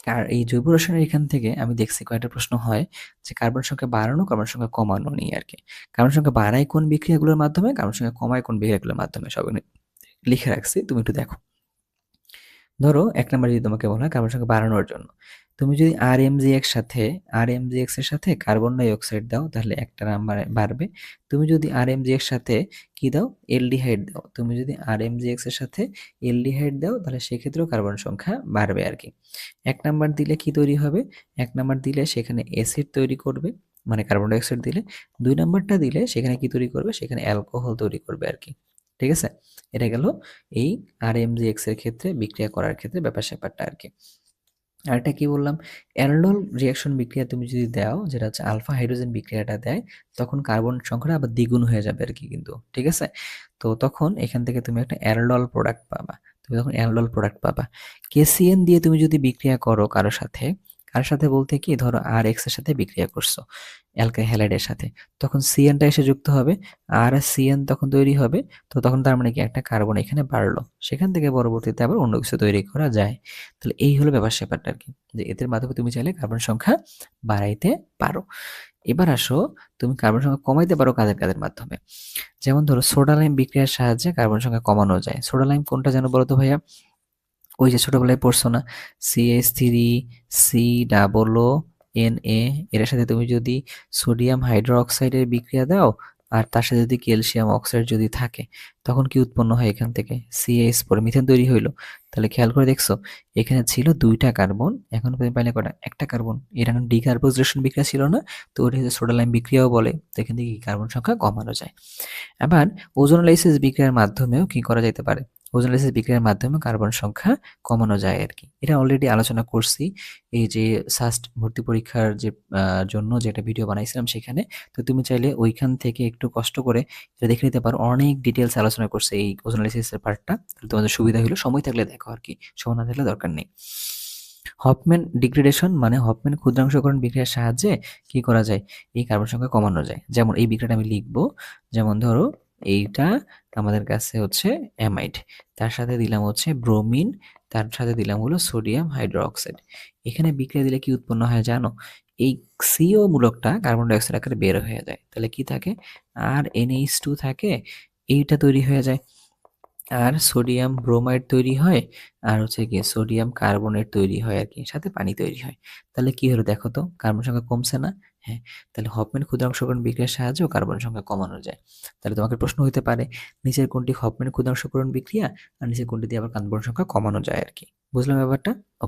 আর এই জৈব রসায়নের এখান থেকে আমি দেখছি কয়েকটা প্রশ্ন হয় যে কার্বন সংখ্যা বাড়ানো, কার্বন সংখ্যা কমানো নিয়ে আর কি। কার্বন সংখ্যা বাড়ায় কোন বিক্রিয়াগুলোর মাধ্যমে, কার্বন সংখ্যা কমায় কোন বিক্রিয়াগুলোর মাধ্যমে, সব এখানে লিখে রাখছি, তুমি একটু দেখো। ধরো ১ নাম্বার যদি তোমাকে বলা হয় কার্বন সংখ্যা বাড়ানোর জন্য, তুমি যদি RMGX এর সাথে কার্বন ডাই অক্সাইড দাও তাহলে একটা নাম্বার বাড়বে। তুমি যদি RMGX সাথে কি দাও, এলডিহাইড দাও, তুমি যদি RMGX এর সাথে এলডিহাইড দাও তাহলে সেক্ষেত্রেও কার্বন সংখ্যা বাড়বে আর কি। ১ নাম্বার দিলে কি তৈরি হবে? ১ নাম্বার দিলে সেখানে অ্যাসিড তৈরি করবে, মানে কার্বন ডাই অক্সাইড দিলে। ২ নাম্বারটা দিলে সেখানে কি তৈরি করবে? সেখানে অ্যালকোহল তৈরি করবে আর কি। ঠিক আছে? এটা গেল এই RMGX এর ক্ষেত্রে বিক্রিয়া করার ক্ষেত্রে ব্যাপার-স্যাপারটা আর কি। আরেকটা কি বললাম? অ্যালডোল রিঅ্যাকশন বিক্রিয়া তুমি যদি দাও, যেটা হচ্ছে আলফা হাইড্রোজেন বিক্রিয়াটা দেয়, তখন কার্বন সংখ্যাটা আবার দ্বিগুণ হয়ে যাবে আর কি কিন্তু। ঠিক আছে? তো তখন এখান থেকে তুমি একটা অ্যালডোল প্রোডাক্ট পাবা। তুমি তখন অ্যালডোল প্রোডাক্ট পাবা। KCN দিয়ে তুমি যদি বিক্রিয়া করো কারো সাথে বলতে কি, ধরো RX এর সাথে বিক্রিয়া করছো অ্যালকাইল হ্যালাইডের সাথে, তখন CN টা এসে যুক্ত হবে, আর CN তখন তৈরি হবে। তো তখন তার মানে কি, একটা কার্বন এখানে বাড়লো। সেখান থেকে পরবর্তীতে আবার অন্য কিছু তৈরি করা যায়। তাহলে এই হলো ব্যাপার-স্যাপারটা আরকি। যে এদের মাধ্যমে তুমি চাইলে কার্বন সংখ্যা বাড়াইতে পারো। এবার আসো, তুমি কার্বন সংখ্যা কমাইতে পারো কাদের মাধ্যমে? যেমন ধরো সোডা লাইম বিক্রিয়ার সাহায্যে কার্বন সংখ্যা কমানো যায়। সোডা লাইম কোনটা যেন বলো তো ভাইয়া? ওই যে ছোটবেলায় পড়ছো না, CH3 COO Na, এর সাথে তুমি যদি সোডিয়াম হাইড্রোক্সাইডের বিক্রিয়া দাও আর তার সাথে যদি ক্যালসিয়াম অক্সাইড যদি থাকে, তখন কি উৎপন্ন হয় এখান থেকে? CH পরে মিথেন তৈরি হইলো। তাহলে খেয়াল করে দেখছো, এখানে ছিল 2টা কার্বন, এখন তুমি পাইলে কটা? একটা কার্বন। এটা ডিকার্বক্সিলেশন বিক্রিয়া ছিল না? তো ওটা হচ্ছে সোডা লাইম বিক্রিয়াও বলে। তো এখান থেকে কি কার্বন সংখ্যা কমানো যায়। আবার ওজোনোলাইসিস বিক্রিয়ার মাধ্যমেও কি করা যেতে পারে? ওজোনোলাইসিস বিক্রিয়ার মাধ্যমেও কার্বন সংখ্যা কমানো যায় আর কি। এটা অলরেডি আলোচনা করছি এই যে সাস্ট ভর্তি পরীক্ষার যে জন্য যেটা ভিডিও বানাইছিলাম সেখানে। তো তুমি চাইলে ওইখান থেকে একটু কষ্ট করে এটা দেখে নিতে পারো। অনেক ডিটেইলস আলোচনা করছে এই ওজোনোলাইসিসের পার্টটা। তাহলে তোমাদের সুবিধা হলো, সময় থাকলে দেখো আর কি, সময় না থাকলে দরকার নেই। হফম্যান ডিগ্রেডেশন মানে হফম্যান ক্ষুদ্রাংশকরণ বিক্রিয়ার সাহায্যে কি করা যায়? এই কার্বন সংখ্যা কমানো যায়। যেমন এই বিক্রিয়াটা আমি লিখবো, যেমন ধরো এইটা আমাদের কাছে হচ্ছে অ্যামাইড, তার সাথে দিলাম হচ্ছে ব্রোমিন, তার সাথে দিলাম হলো সোডিয়াম হাইড্রোক্সাইড। এখানে বিক্রিয়া দিলে কি উৎপন্ন হয় জানো? এই CO মূলকটা কার্বন ডাই অক্সাইড আকারে বের হয়ে যায়। তাহলে কি থাকে? আর NH2 থাকে, এইটা তৈরি হয়ে যায়। আর সোডিয়াম ব্রোমাইড তৈরি হয়, আর হচ্ছে গিয়ে সোডিয়াম কার্বনেট তৈরি হয় আর কি, সাথে পানি তৈরি হয়। তাহলে কি হলো দেখো তো, কার্বন সংখ্যা কমছে না? হ্যাঁ। তাহলে হফম্যান ক্ষুদ্রাংশকরণ বিক্রিয়ার সাহায্যেও কার্বন সংখ্যা কমানো যায়। তাহলে তোমাকে প্রশ্ন হতে পারে, নিচের কোনটি হফম্যান ক্ষুদ্রাংশকরণ বিক্রিয়া, আর নিচের কোনটি দিয়ে আবার কার্বন সংখ্যা কমানো যায় আর কি। বুঝলাম ব্যাপারটা?